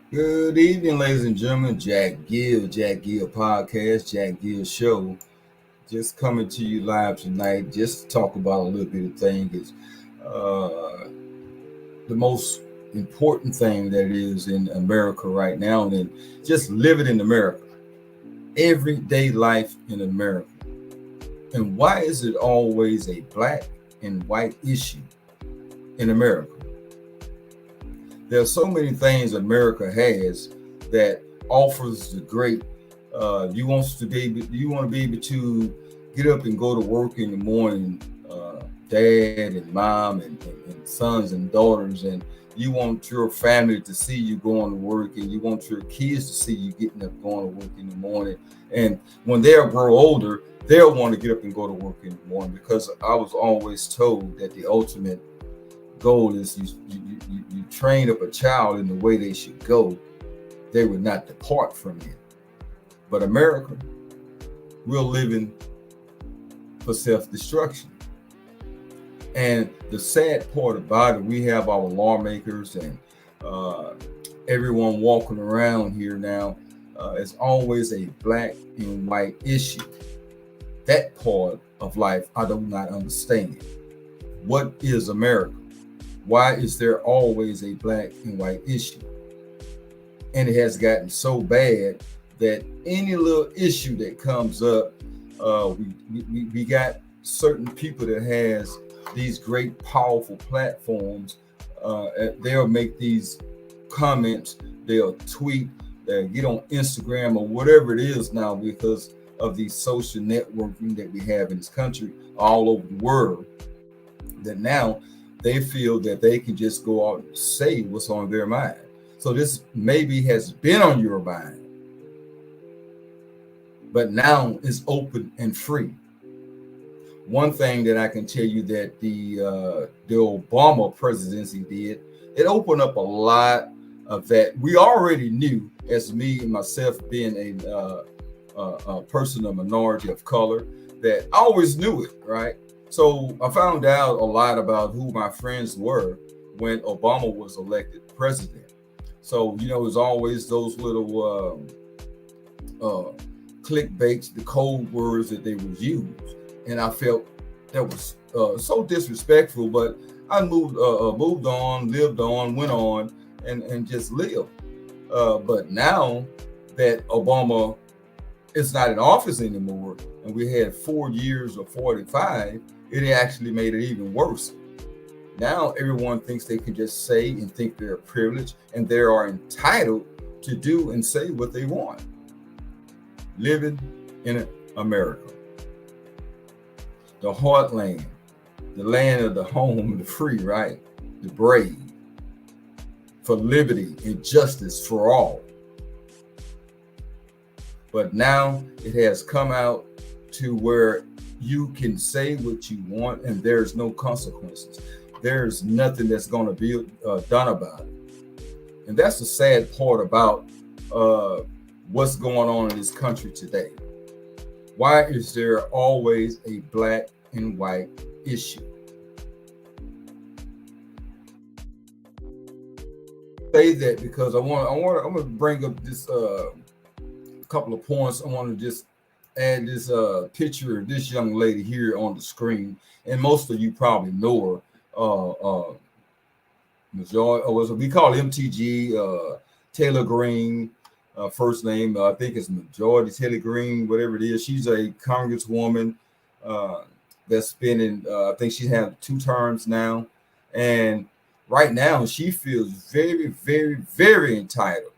Good evening, ladies and gentlemen. Jack Gill Podcast, Jack Gill Show. Just coming to you live tonight, just to talk about a little bit of thing. Is uh, the most important thing that is in America right now, and just living in America, everyday life in America. And why is it always a black and white issue in America? There are so many things America has that offers the great. You want to be able to get up and go to work in the morning, dad and mom and sons and daughters, and you want your family to see you going to work, and you want your kids to see you getting up going to work in the morning. And when they'll grow older, they'll want to get up and go to work in the morning, because I was always told that the ultimate goal is you train up a child in the way they should go, they would not depart from it. But America, we're living for self-destruction. And the sad part about it, we have our lawmakers and uh, everyone walking around here now. It's always a black and white issue. That part of life I do not understand. What is America? Why is there always a black and white issue? And it has gotten so bad that any little issue that comes up, we got certain people that has these great powerful platforms. They'll make these comments, they'll tweet, they'll get on Instagram or whatever it is now, because of the social networking that we have in this country, all over the world, that now they feel that they can just go out and say what's on their mind. So this maybe has been on your mind, but now it's open and free. One thing that I can tell you that the Obama presidency did, it opened up a lot of that we already knew, as me and myself being a person of minority of color, that I always knew it, right? So I found out a lot about who my friends were when Obama was elected president. So, there's always those little clickbaits, the code words that they would use. And I felt that was so disrespectful, but I moved on, lived on, went on, and just lived. But now that Obama is not in office anymore, and we had 4 years or 45, it actually made it even worse. Now everyone thinks they can just say and think they're privileged, and they are entitled to do and say what they want. Living in America, the heartland, the land of the home of the free, right? The brave, for liberty and justice for all. But now it has come out to where you can say what you want and there's no consequences. There's nothing that's going to be done about it. And that's the sad part about what's going on in this country today. Why is there always a black and white issue? Say that because I'm going to bring up this couple of points. I want to just add this picture of this young lady here on the screen, and most of you probably know her. Majority, we call MTG, Taylor Greene, first name. I think it's Majority Taylor Greene, whatever it is. She's a congresswoman that's been in. I think she had 2 terms now, and right now she feels very, very, very entitled.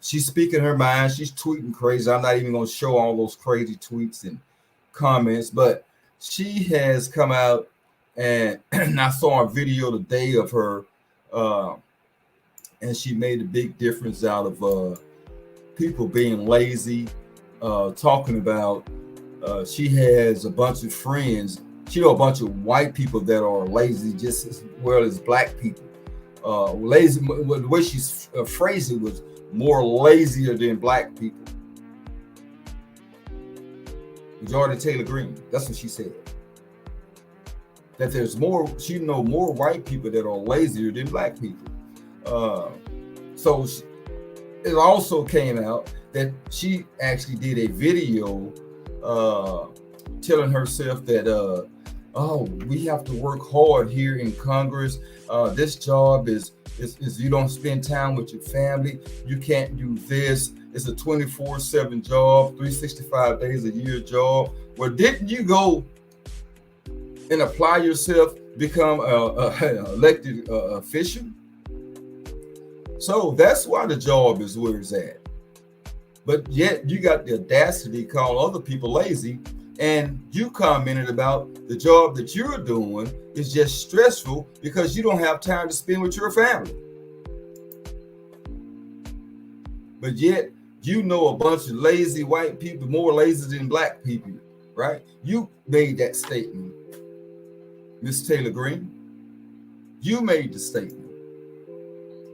She's speaking her mind. She's tweeting crazy. I'm not even going to show all those crazy tweets and comments, but she has come out, and I saw a video today of her, and she made a big difference out of people being lazy, talking about she has a bunch of friends. She know a bunch of white people that are lazy just as well as black people. Lazy, the way she phrased it was more lazier than black people. Majority Taylor Greene, that's what she said. That there's more, she know more white people that are lazier than black people. So it also came out that she actually did a video telling herself that oh, we have to work hard here in Congress. This job is you don't spend time with your family. You can't do this. It's a 24/7 job, 365 days a year job. Well, didn't you go and apply yourself, become a elected official? So that's why the job is where it's at. But yet you got the audacity to call other people lazy, and you commented about the job that you're doing is just stressful because you don't have time to spend with your family. But yet you know a bunch of lazy white people, more lazy than black people, right? You made that statement, Miss Taylor Greene. You made the statement.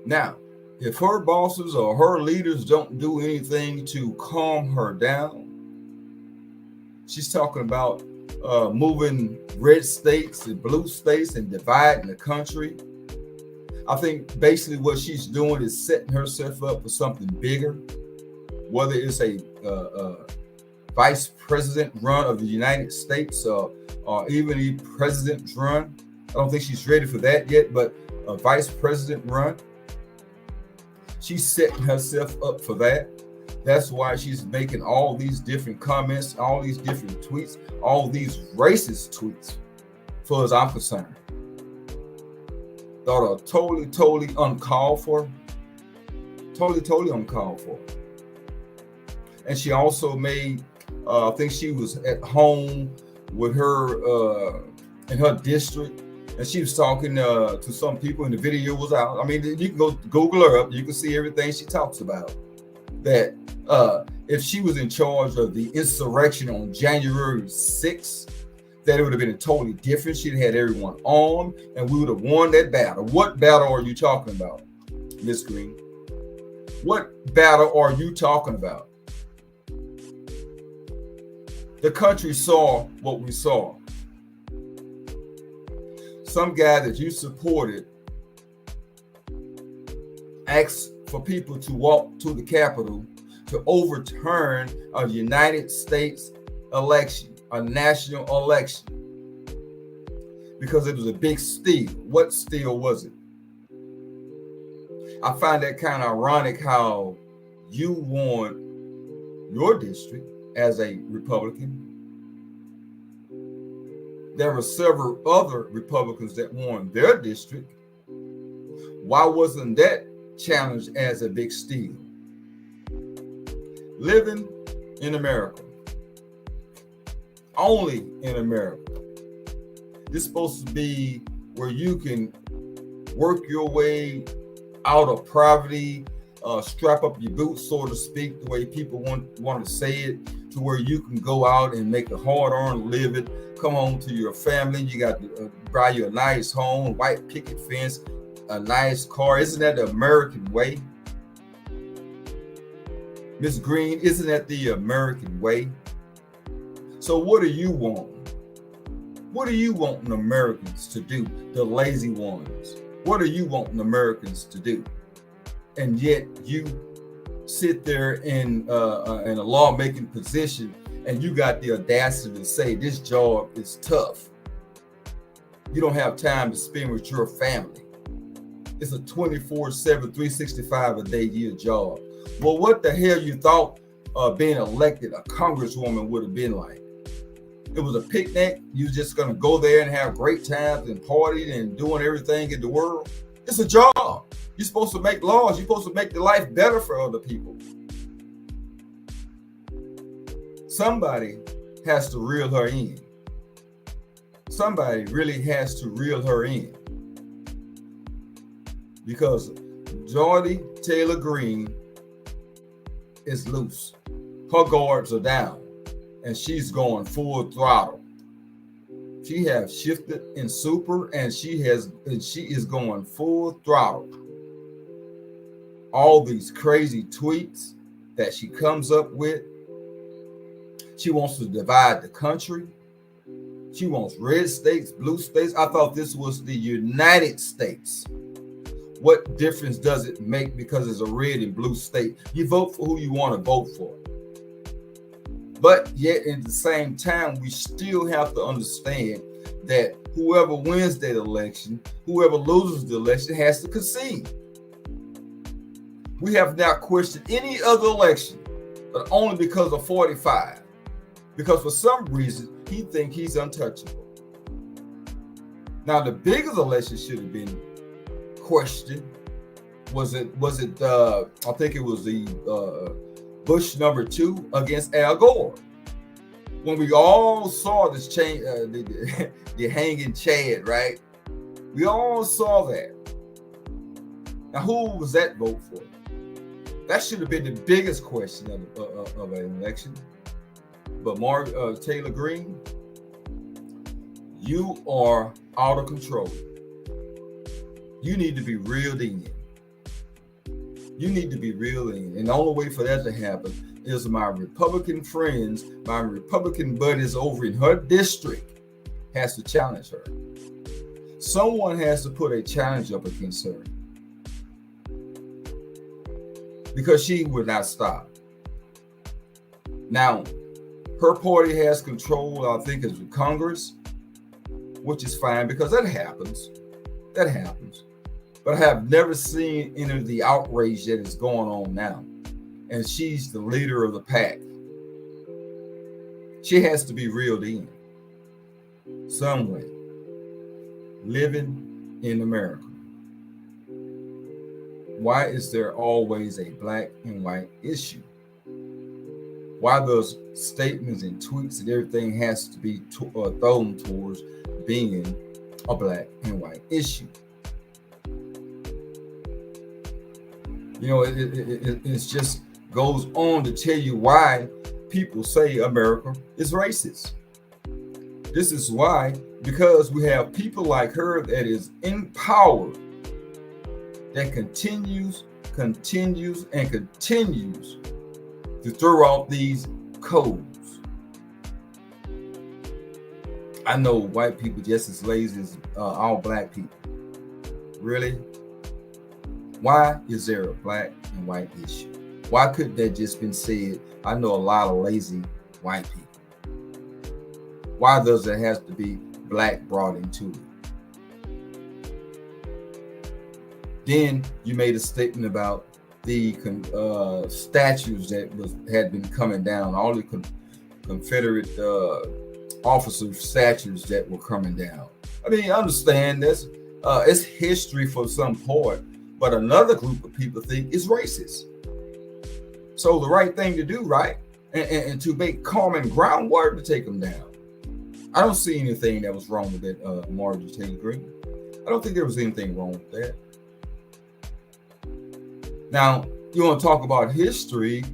Now, if her bosses or her leaders don't do anything to calm her down, she's talking about moving red states and blue states and dividing the country. I think basically what she's doing is setting herself up for something bigger, whether it's a vice president run of the United States or even a president run. I don't think she's ready for that yet, but a vice president run. She's setting herself up for that. That's why she's making all these different comments, all these different tweets, all these racist tweets, far as I'm concerned. Thought are totally uncalled for. Totally uncalled for. And she also made, I think she was at home with her in her district, and she was talking to some people, and the video was out. I mean, you can go Google her up. You can see everything she talks about. That if she was in charge of the insurrection on January 6th, that it would have been totally different. She'd had everyone armed, and we would have won that battle. What battle are you talking about, Miss Greene? What battle are you talking about? The country saw what we saw. Some guy that you supported asked for people to walk to the Capitol to overturn a United States election, a national election, because it was a big steal. What steal was it? I find that kind of ironic how you won your district as a Republican. There were several other Republicans that won their district. Why wasn't that challenged as a big steal? Living in America, only in America. This is supposed to be where you can work your way out of poverty, strap up your boots, so to speak, the way people want to say it, to where you can go out and make a hard-earned living, come home to your family. You got to buy you a nice home, white picket fence, a nice car. Isn't that the American way? Miss Greene, isn't that the American way? So what do you want? What do you want Americans to do, the lazy ones? What do you want Americans to do? And yet you sit there in a lawmaking position, and you got the audacity to say this job is tough. You don't have time to spend with your family. It's a 24/7, 365 a day year job. Well, what the hell you thought being elected a congresswoman would have been like? It was a picnic. You're just going to go there and have great times and partying and doing everything in the world. It's a job. You're supposed to make laws. You're supposed to make the life better for other people. Somebody has to reel her in. Somebody really has to reel her in. Because Jordy Taylor Greene is loose. Her guards are down, and she's going full throttle. She has shifted in super, and she is going full throttle. All these crazy tweets that she comes up with. She wants to divide the country. She wants red states, blue states. I thought this was the United States. what difference does it make because it's a red and blue state? You vote for who you want to vote for. But yet at the same time, we still have to understand that whoever wins that election, whoever loses the election has to concede. We have not questioned any other election, but only because of 45. Because for some reason, he thinks he's untouchable. Now, the biggest election should have been questioned. Was it? I think it was the Bush #2 against Al Gore. When we all saw this change, the hanging Chad, right? We all saw that. Now, who was that vote for? That should have been the biggest question of an election. But Taylor Greene, you are out of control. You need to be reeled in. You need to be reeled in. And the only way for that to happen is my Republican friends, my Republican buddies over in her district has to challenge her. Someone has to put a challenge up against her. Because she would not stop. Now, her party has control, I think, of Congress, which is fine because that happens. That happens. But I have never seen any of the outrage that is going on now. And she's the leader of the pack. She has to be reeled in some way. Living in America. Why is there always a black and white issue? Why those statements and tweets and everything has to be thrown towards being a black and white issue? You know, it just goes on to tell you why people say America is racist. This is why, because we have people like her that is in power that continues to throw out these codes. I know white people just as lazy as all black people. Really? Why is there a black and white issue? Why couldn't that just been said? I know a lot of lazy white people. Why does there have to be black brought into it? Then you made a statement about the statues that had been coming down, all the Confederate officer statues that were coming down. I mean, I understand this. It's history for some part, but another group of people think it's racist. So the right thing to do, right, and to make common groundwork to take them down. I don't see anything that was wrong with that, Marjorie Taylor Greene. I don't think there was anything wrong with that. Now, you want to talk about history?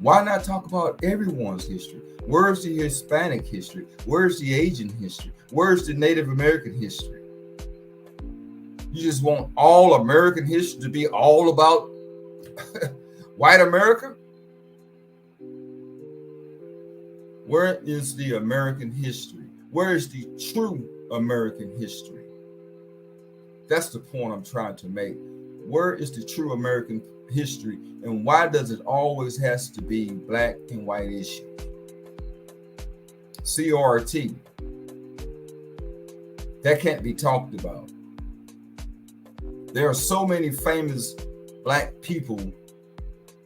Why not talk about everyone's history? Where's the Hispanic history? Where's the Asian history? Where's the Native American history? You just want all American history to be all about white America? Where is the American history? Where is the true American history? That's the point I'm trying to make. Where is the true American history, and why does it always has to be black and white issue? CRT. That can't be talked about. There are so many famous black people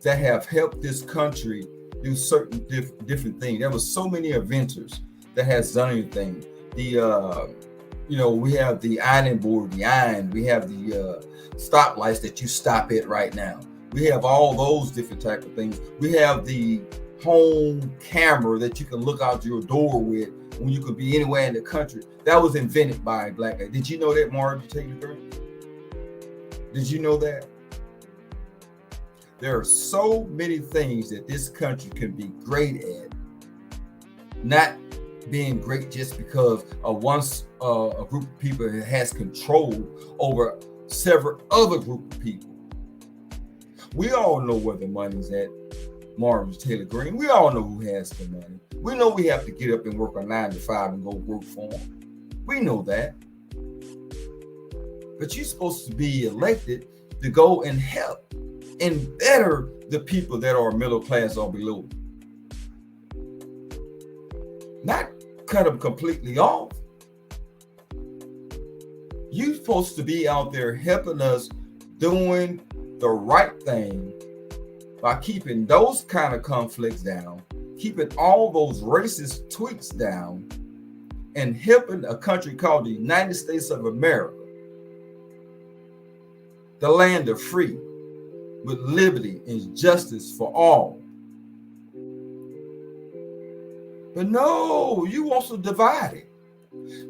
that have helped this country do certain different things. There were so many inventors that has done anything. We have the ironing board, the iron. We have the stoplights that you stop at right now. We have all those different type of things. We have the home camera that you can look out your door with when you could be anywhere in the country. That was invented by a black guy. Did you know that, Marjorie Taylor Greene? Did you know that? There are so many things that this country can be great at, not being great just because a group of people has control over several other group of people. We all know where the money's at, Marjorie Taylor Greene. We all know who has the money. We know we have to get up and work a 9 to 5 and go work for them. We know that. But you're supposed to be elected to go and help and better the people that are middle class or below. Not cut them completely off. You're supposed to be out there helping us doing the right thing by keeping those kind of conflicts down, keeping all those racist tweets down, and helping a country called the United States of America, the land of free, with liberty and justice for all. But no, you want to divide it.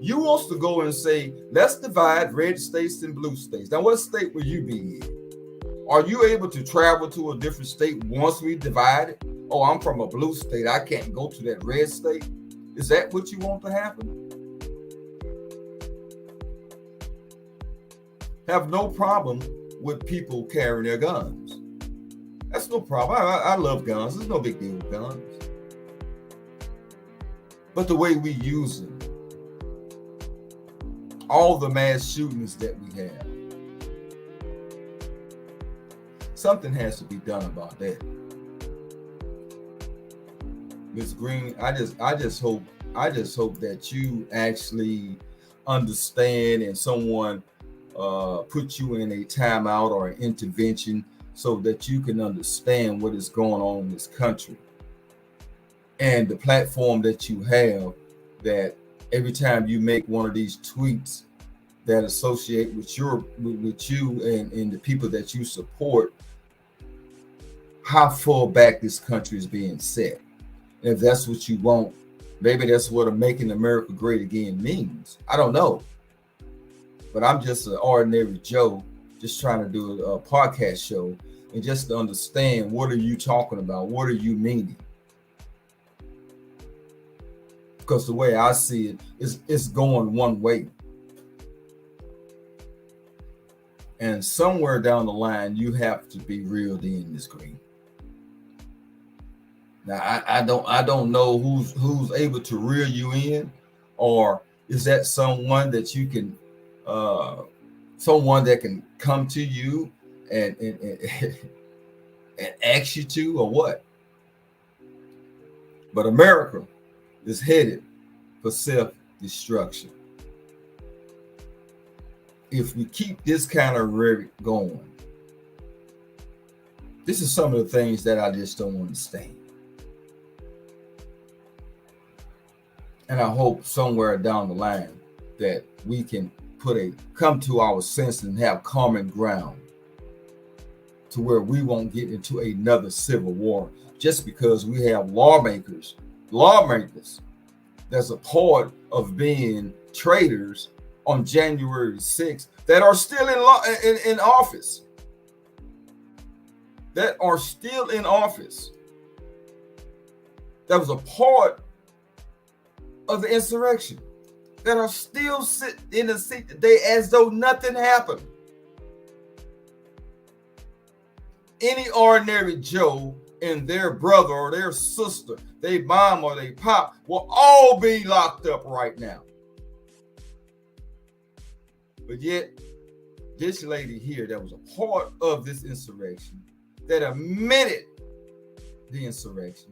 You want to go and say, let's divide red states and blue states. Now, what state will you be in? Are you able to travel to a different state once we divide it? Oh, I'm from a blue state. I can't go to that red state. Is that what you want to happen? Have no problem with people carrying their guns. That's no problem. I love guns. There's no big deal with guns. But the way we use them, all the mass shootings that we have, something has to be done about that. Ms. Green, I just hope that you actually understand and someone put you in a timeout or an intervention so that you can understand what is going on in this country. And the platform that you have, that every time you make one of these tweets that associate with you and the people that you support, how far back this country is being set. And if that's what you want, maybe that's what a Making America Great Again means. I don't know. But I'm just an ordinary Joe, just trying to do a podcast show and just to understand, what are you talking about? What are you meaning? Because the way I see it is, it's going one way. And somewhere down the line, you have to be reeled in, Ms. Green. Now, I don't know who's able to reel you in, or is that someone that you can, someone that can come to you and ask you to, or what? But America is headed for self-destruction. If we keep this kind of rhetoric going, this is some of the things that I just don't understand. And I hope somewhere down the line that we can come to our senses and have common ground to where we won't get into another civil war just because we have lawmakers that's a part of being traitors on January 6th that are still in office. That are still in office. That was a part of the insurrection. That are still sitting in the seat today as though nothing happened. Any ordinary Joe and their brother or their sister, their mom or their pop, will all be locked up right now. But yet, this lady here that was a part of this insurrection, that admitted the insurrection,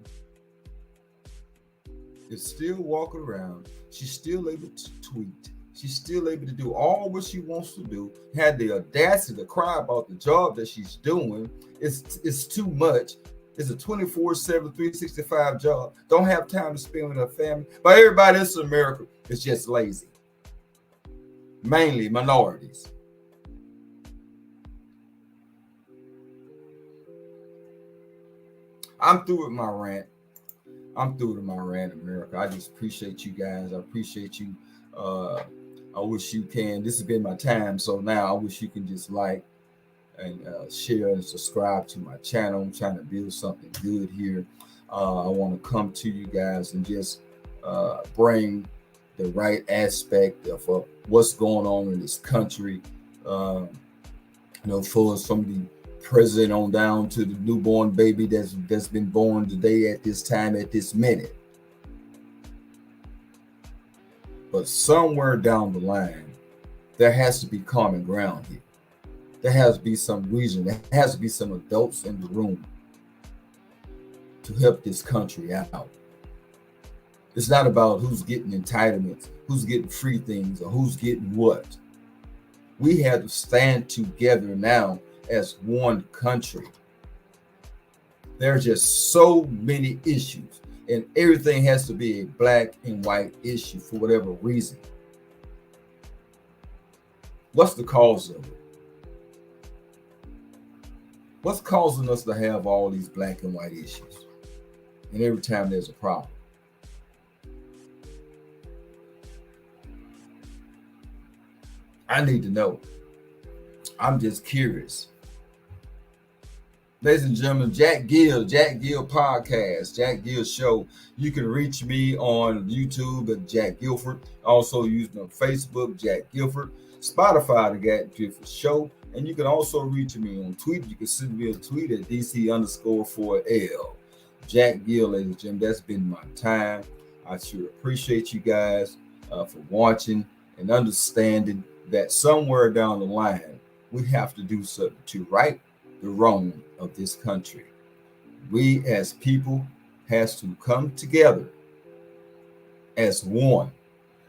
is still walking around. She's still able to tweet. She's still able to do all what she wants to do. Had the audacity to cry about the job that she's doing. It's too much. It's a 24/7, 365 job. Don't have time to spend with her family. But everybody else in America is just lazy. Mainly minorities. I'm through with my rant. America. I just appreciate you guys. I appreciate you. I wish you can. This has been my time. So now I wish you can just like and share and subscribe to my channel. I'm trying to build something good here. I want to come to you guys and just bring the right aspect of what's going on in this country. For us, from the president on down to the newborn baby that's been born today at this time, at this minute. But somewhere down the line, there has to be common ground here. There has to be some reason. There has to be some adults in the room to help this country out. It's not about who's getting entitlements, who's getting free things, or who's getting what. We have to stand together now as one country. There are just so many issues, and everything has to be a black and white issue for whatever reason. What's the cause of it? What's causing us to have all these black and white issues? And every time there's a problem. I need to know. I'm just curious. Ladies and gentlemen, Jack Gill Podcast, Jack Gill Show. You can reach me on YouTube at Jack Guilford. Also using on Facebook, Jack Guilford. Spotify, the Jack Guilford Show. And you can also reach me on Twitter. You can send me a tweet at DC_4L. Jack Gill, ladies and gentlemen, that's been my time. I sure appreciate you guys for watching and understanding that somewhere down the line, we have to do something to right the wrong of this country. We as people has to come together as one.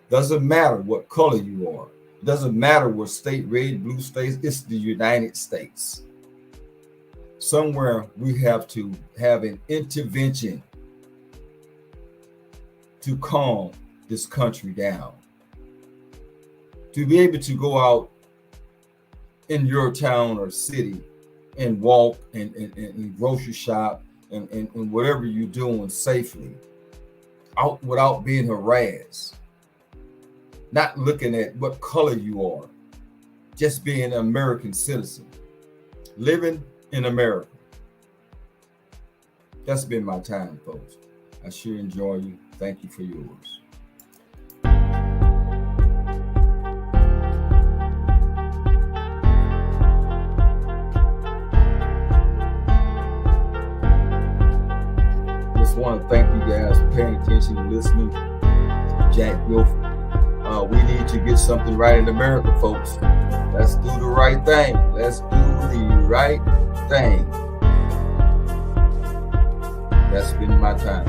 Doesn't matter what color you are. It doesn't matter what state, red, blue states. It's the United States. Somewhere we have to have an intervention to calm this country down. To be able to go out in your town or city and walk and grocery shop and whatever you're doing safely, out without being harassed, not looking at what color you are, just being an American citizen, living in America. That's been my time, folks. I sure enjoy you. Thank you for yours. Just want to thank you guys for paying attention and listening. Jack Guilford. We need to get something right in America, folks. Let's do the right thing. Let's do the right thing. That's been my time.